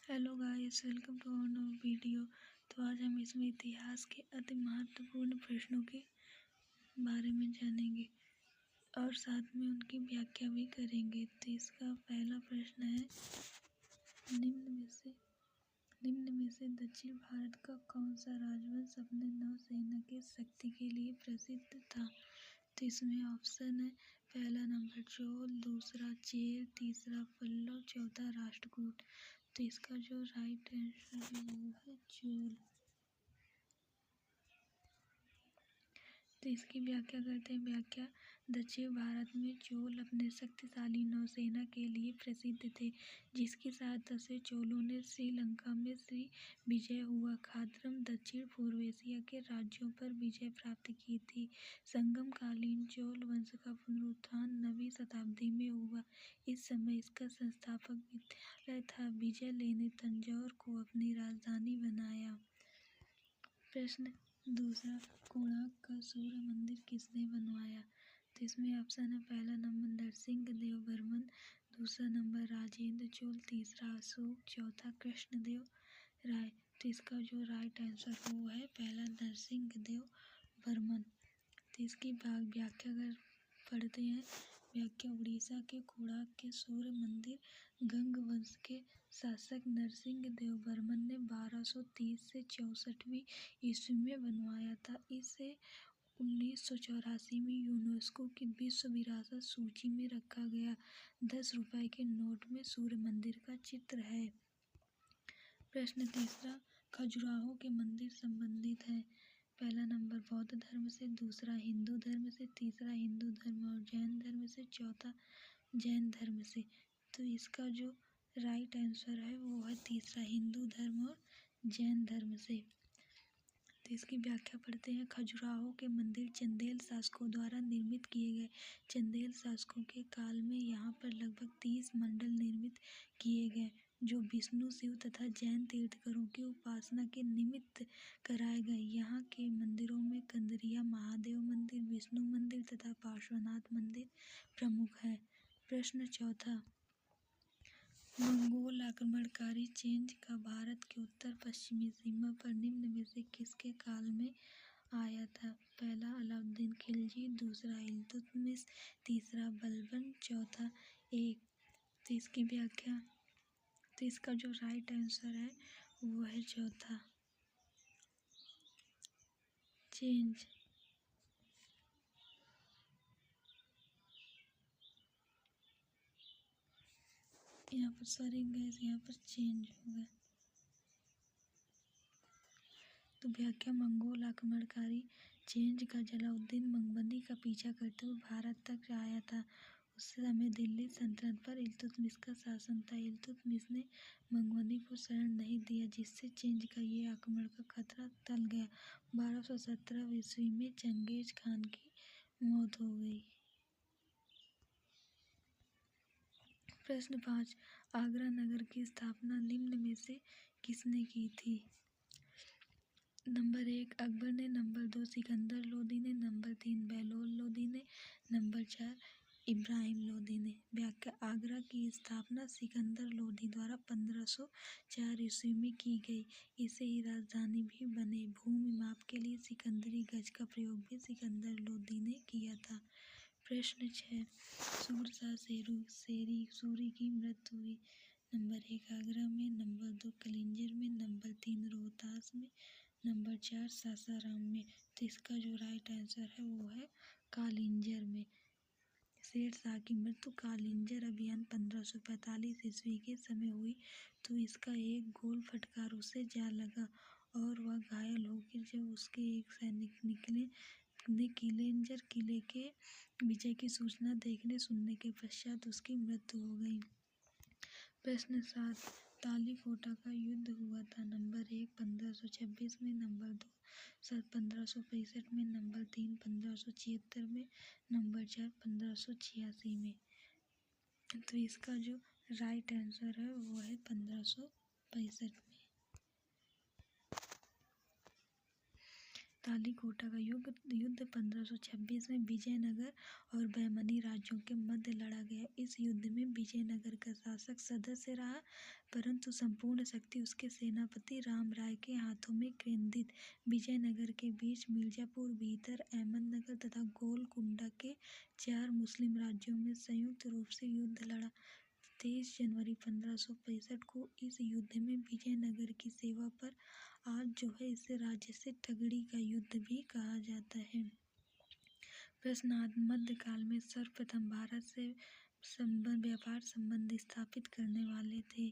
Hello guys, welcome to our new video. तो आज हम इसमें इतिहास के अति महत्वपूर्ण प्रश्नों के बारे में जानेंगे और साथ में उनकी व्याख्या भी करेंगे। तो इसका पहला प्रश्न है, निम्न में से दक्षिण भारत का कौन सा राजवंश अपने नौसेना की शक्ति के लिए प्रसिद्ध था? तो इसमें ऑप्शन है, पहला नंबर चोल, दूसरा चेर, तीसरा पल्लव, चौथा राष्ट्रकूट। तो इसका जो राइट आंसर है वो है चोल। तो इसकी व्याख्या करते हैं। व्याख्या, दक्षिण भारत में चोल अपने शक्तिशाली नौसेना के लिए प्रसिद्ध थे, जिसकी सहायता से चोलों ने श्रीलंका में श्री विजय हुआ खाद्रम दक्षिण पूर्व एशिया के राज्यों पर विजय प्राप्त की थी। संगमकालीन चोल वंश का पुनरुत्थान 9वीं शताब्दी में हुआ। इस समय इसका संस्थापक विद्यालय था। विजय ने तंजौर को अपनी राजधानी बनाया। प्रश्न दूसरा, कोणार्क का सूर्य मंदिर किसने बनवाया? तो इसमें ऑप्शन है, पहला नंबर नरसिंह देव बर्मन, दूसरा नंबर राजेंद्र चोल, तीसरा अशोक, चौथा कृष्णदेव राय। तो इसका जो राइट आंसर वो है पहला नरसिंह देव बर्मन। तो इसकी व्याख्या अगर पढ़ते हैं, व्याख्या, उड़ीसा के कोणार्क के सूर्य मंदिर गंग वंश के शासक नरसिंह देव बर्मन ने 1230 से 64वीं ईस्वी में बनवाया था। इसे 1984 में यूनेस्को की विश्व विरासत सूची में रखा गया। 10 रुपए के नोट में सूर्य मंदिर का चित्र है। प्रश्न तीसरा, खजुराहो के मंदिर संबंधित है। पहला नंबर बौद्ध धर्म से, दूसरा हिंदू धर्म से, तीसरा हिंदू धर्म और जैन धर्म से, चौथा जैन धर्म से। तो इसका जो राइट आंसर है वो है तीसरा, हिंदू धर्म और जैन धर्म से। तो इसकी व्याख्या पढ़ते हैं। खजुराहो के मंदिर चंदेल शासकों द्वारा निर्मित किए गए। चंदेल शासकों के काल में यहाँ पर लगभग 30 मंडल निर्मित किए गए, जो विष्णु, शिव तथा जैन तीर्थंकरों की उपासना के निमित्त कराए गए। यहाँ के मंदिरों में कंदरिया महादेव मंदिर, विष्णु मंदिर तथा पार्श्वनाथ मंदिर प्रमुख है। प्रश्न चौथा, मंगोल आक्रमणकारी चेंज का भारत के उत्तर पश्चिमी सीमा पर निम्न में से किसके काल में आया था? पहला अलाउद्दीन खिलजी, दूसरा इल्तुतमिश, तीसरा बलबन, चौथा एक। तो इसकी व्याख्या, तो इसका जो राइट आंसर है वो है चौथा, चेंज। यहाँ पर सॉरी गैस, यहाँ पर चेंज होगा। तो व्याख्या, मंगोल आक्रमणकारी चेंज का जलाउद्दीन मंगबंदी का पीछा करते हुए भारत तक आया था। उस समय दिल्ली सल्तनत पर इल्तुतमिश का शासन था। इल्तुतमिश ने मंगबंदी को शरण नहीं दिया, जिससे चेंज का ये आक्रमण का खतरा टल गया। 1217 ईस्वी में चंगेज खान की मौत हो गई। प्रश्न 5, आगरा नगर की स्थापना निम्न में से किसने की थी? नंबर 1 अकबर ने, नंबर 2 सिकंदर लोदी ने, नंबर 3 बहलोल लोदी ने, नंबर 4 इब्राहिम लोदी ने। व्याख्या, आगरा की स्थापना सिकंदर लोदी द्वारा 1504 ईस्वी में की गई। इसे ही राजधानी भी बने। भूमि माप के लिए सिकंदरी गज का प्रयोग भी सिकंदर लोदी ने किया था। प्रश्न 6, सूरशाह सूरी की मृत्यु हुई। नंबर 1 आगरा में, नंबर 2 कलिंजर में, नंबर 3 रोहतास में, नंबर 4 सासाराम में। तो इसका जो राइट आंसर है वो है कालिंजर में। शेर शाह की मृत्यु कालिंजर अभियान 1545 ईस्वी के समय हुई। तो इसका एक गोल फटकार उसे जा लगा और वह घायल हो गया। जब उसके एक सैनिक ने किलेंजर किले के विजय की सूचना देखने सुनने के पश्चात उसकी मृत्यु हो गई। प्रश्न 7, तालीकोटा का युद्ध हुआ था। नंबर 1 1526 में, नंबर 2 1565 में, नंबर 3 1576 में, नंबर 4 1586 में। तो इसका जो राइट आंसर है वो है 1565 में। तालीकोटा का युद्ध 1526 में विजयनगर और बहमनी राज्यों के मध्य लड़ा गया। इस युद्ध में विजयनगर का शासक सदस्य रहा, परंतु संपूर्ण शक्ति उसके सेनापति रामराय के हाथों में केंद्रित। विजयनगर के बीच मिर्जापुर, बीदर, अहमदनगर तथा गोलकुंडा के 4 मुस्लिम राज्यों में संयुक्त रूप से युद्ध लड़ा। 23 जनवरी 1565 को इस युद्ध में विजयनगर की सेवा पर आज इस राज्य से ठगड़ी का युद्ध भी कहा जाता है। प्रश्न: मध्यकाल में सर्वप्रथम भारत से व्यापार संबंध स्थापित करने वाले थे?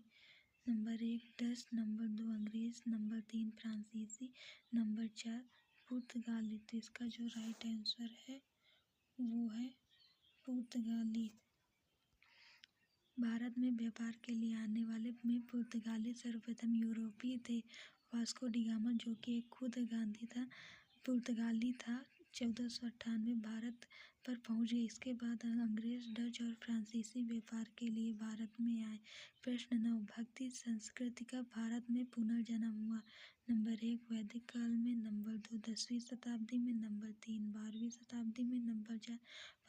नंबर 1 डच, नंबर 2 अंग्रेज, नंबर 3 फ्रांसीसी, नंबर 4 पुर्तगाली। तो इसका जो राइट आंसर है वो है पुर्तगाली। भारत में व्यापार के लिए आने वाले में पुर्तगाली सर्वप्रथम यूरोपीय थे। वास्को डी गामा, जो कि एक खुद गांधी था, पुर्तगाली था। 1498 भारत पर पहुंच गए। इसके बाद अंग्रेज, डच और फ्रांसीसी व्यापार के लिए भारत में आए। प्रश्न 9 भक्ति संस्कृति का भारत में पुनर्जन्म हुआ? नंबर 1 वैदिक काल में, नंबर 2 10वीं शताब्दी में, नंबर 3 12वीं शताब्दी में, नंबर 4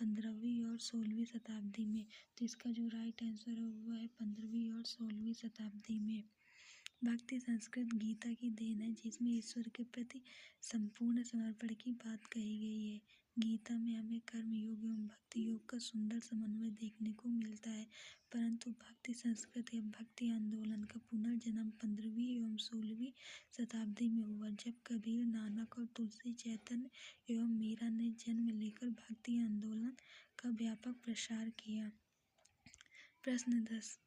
15वीं और 16वीं शताब्दी में। तो इसका जो राइट आंसर है वो है 15वीं और 16वीं शताब्दी में। भक्ति संस्कृत गीता की देन है, जिसमें ईश्वर के प्रति संपूर्ण समर्पण की बात कही गई है। गीता में हमें कर्म योग एवं भक्ति योग का सुंदर समन्वय देखने को मिलता है। परंतु भक्ति संस्कृत या भक्ति आंदोलन का पुनर्जन्म 15वीं एवं 16वीं शताब्दी में हुआ, जब कबीर, नानक और तुलसी, चैतन्य एवं मीरा ने जन्म लेकर भक्ति आंदोलन का व्यापक प्रसार किया। प्रश्न 10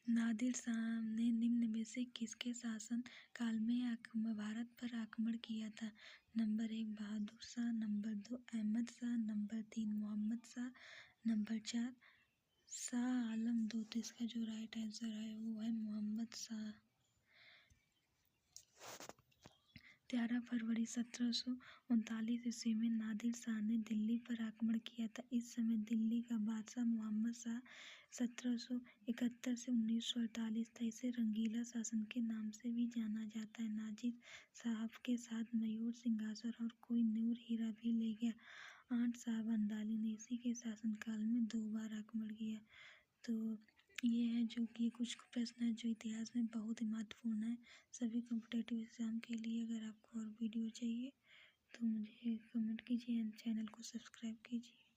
नादिर शाह ने निम्न में से किसके शासन काल में भारत पर आक्रमण किया था? Number 1 Bahadur Shah, number 2 Ahmad Shah, number 3 Mohammad Shah, number 4 Shah Alam 2। तो इसका जो राइट आंसर है वो है मोहम्मद शाह। 13 फरवरी 1739 ईस्वी में नादिर शाह ने दिल्ली पर आक्रमण किया था। इस समय दिल्ली का बादशाह मोहम्मद शाह 1771 से 1948 था। इसे रंगीला शासन के नाम से भी जाना जाता है। नादिर साहब के साथ मयूर, सिंहासन और कोई नूर हीरा भी ले गया। आठ साहब अंदाली ने इसी के शासनकाल में 2 बार आक्रमण किया। तो ये है जो कि कुछ प्रश्न है जो इतिहास में बहुत ही महत्वपूर्ण है सभी कॉम्पिटिटिव एग्जाम के लिए। अगर आपको और वीडियो चाहिए तो मुझे कमेंट कीजिए एंड चैनल को सब्सक्राइब कीजिए।